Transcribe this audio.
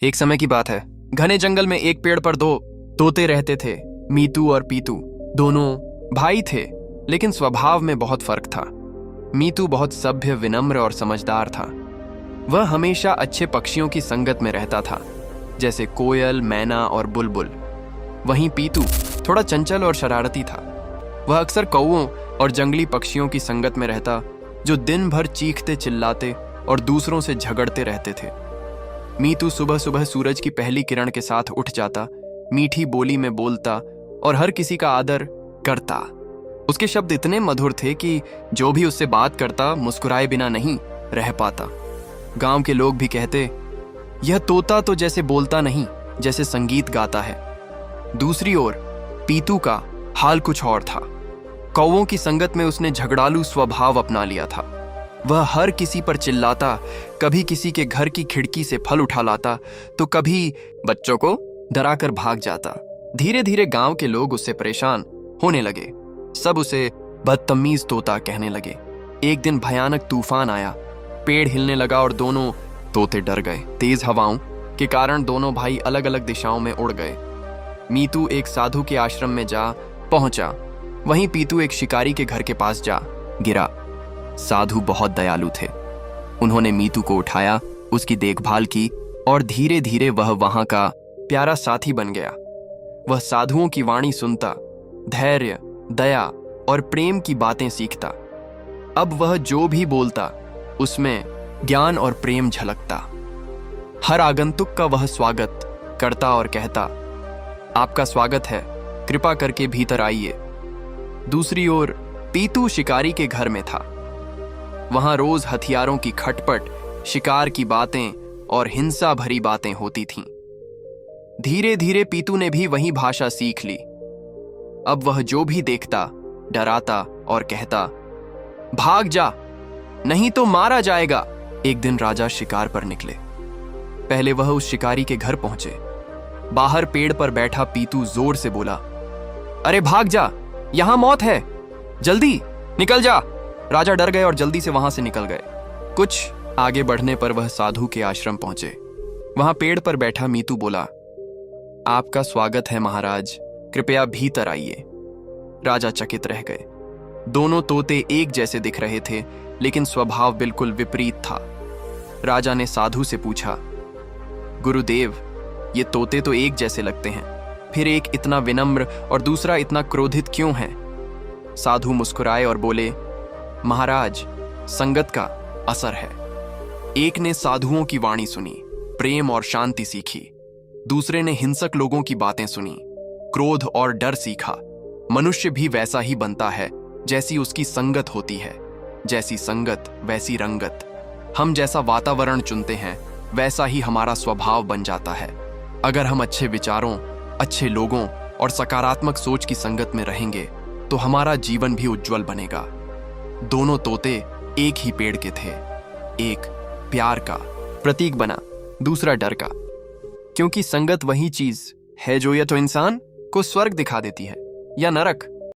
एक समय की बात है। घने जंगल में एक पेड़ पर दो तोते रहते थे, मीतू और पीतू। दोनों भाई थे, लेकिन स्वभाव में बहुत फर्क था। मीतू बहुत सभ्य, विनम्र और समझदार था। वह हमेशा अच्छे पक्षियों की संगत में रहता था, जैसे कोयल, मैना और बुलबुल। वहीं पीतू थोड़ा चंचल और शरारती था। वह अक्सर कौओं और जंगली पक्षियों की संगत में रहता, जो दिन भर चीखते चिल्लाते और दूसरों से झगड़ते रहते थे। मीतू सुबह सुबह सूरज की पहली किरण के साथ उठ जाता, मीठी बोली में बोलता और हर किसी का आदर करता। उसके शब्द इतने मधुर थे कि जो भी उससे बात करता मुस्कुराए बिना नहीं रह पाता। गांव के लोग भी कहते, यह तोता तो जैसे बोलता नहीं, जैसे संगीत गाता है। दूसरी ओर पीतू का हाल कुछ और था। कौवों की संगत में उसने झगड़ालू स्वभाव अपना लिया था। वह हर किसी पर चिल्लाता, कभी किसी के घर की खिड़की से फल उठा लाता, तो कभी बच्चों को डराकर भाग जाता। धीरे धीरे गांव के लोग उससे परेशान होने लगे। सब उसे बदतमीज तोता कहने लगे। एक दिन भयानक तूफान आया, पेड़ हिलने लगा और दोनों तोते डर गए। तेज हवाओं के कारण दोनों भाई अलग अलग दिशाओं में उड़ गए। मीतू एक साधु के आश्रम में जा पहुंचा। वहीं पीतू एक शिकारी के घर के पास जा गिरा। साधु बहुत दयालु थे। उन्होंने मीतू को उठाया, उसकी देखभाल की और धीरे धीरे वह वहां का प्यारा साथी बन गया। वह साधुओं की वाणी सुनता, धैर्य, दया और प्रेम की बातें सीखता। अब वह जो भी बोलता उसमें ज्ञान और प्रेम झलकता। हर आगंतुक का वह स्वागत करता और कहता, आपका स्वागत है, कृपा करके भीतर आइए। दूसरी ओर पीतू शिकारी के घर में था। वहां रोज हथियारों की खटपट, शिकार की बातें और हिंसा भरी बातें होती थीं। धीरे धीरे पीतू ने भी वही भाषा सीख ली। अब वह जो भी देखता डराता और कहता, भाग जा, नहीं तो मारा जाएगा। एक दिन राजा शिकार पर निकले। पहले वह उस शिकारी के घर पहुंचे। बाहर पेड़ पर बैठा पीतू जोर से बोला, अरे भाग जा, यहां मौत है, जल्दी निकल जा। राजा डर गए और जल्दी से वहां से निकल गए। कुछ आगे बढ़ने पर वह साधु के आश्रम पहुंचे। वहां पेड़ पर बैठा मीतू बोला, आपका स्वागत है महाराज, कृपया भीतर आइए। राजा चकित रह गए। दोनों तोते एक जैसे दिख रहे थे, लेकिन स्वभाव बिल्कुल विपरीत था। राजा ने साधु से पूछा, गुरुदेव, ये तोते तो एक जैसे लगते हैं, फिर एक इतना विनम्र और दूसरा इतना क्रोधित क्यों है? साधु मुस्कुराए और बोले, महाराज, संगत का असर है। एक ने साधुओं की वाणी सुनी, प्रेम और शांति सीखी। दूसरे ने हिंसक लोगों की बातें सुनी, क्रोध और डर सीखा। मनुष्य भी वैसा ही बनता है जैसी उसकी संगत होती है। जैसी संगत वैसी रंगत। हम जैसा वातावरण चुनते हैं वैसा ही हमारा स्वभाव बन जाता है। अगर हम अच्छे विचारों, अच्छे लोगों और सकारात्मक सोच की संगत में रहेंगे तो हमारा जीवन भी उज्जवल बनेगा। दोनों तोते एक ही पेड़ के थे। एक प्यार का प्रतीक बना, दूसरा डर का। क्योंकि संगत वही चीज है जो या तो इंसान को स्वर्ग दिखा देती है या नरक।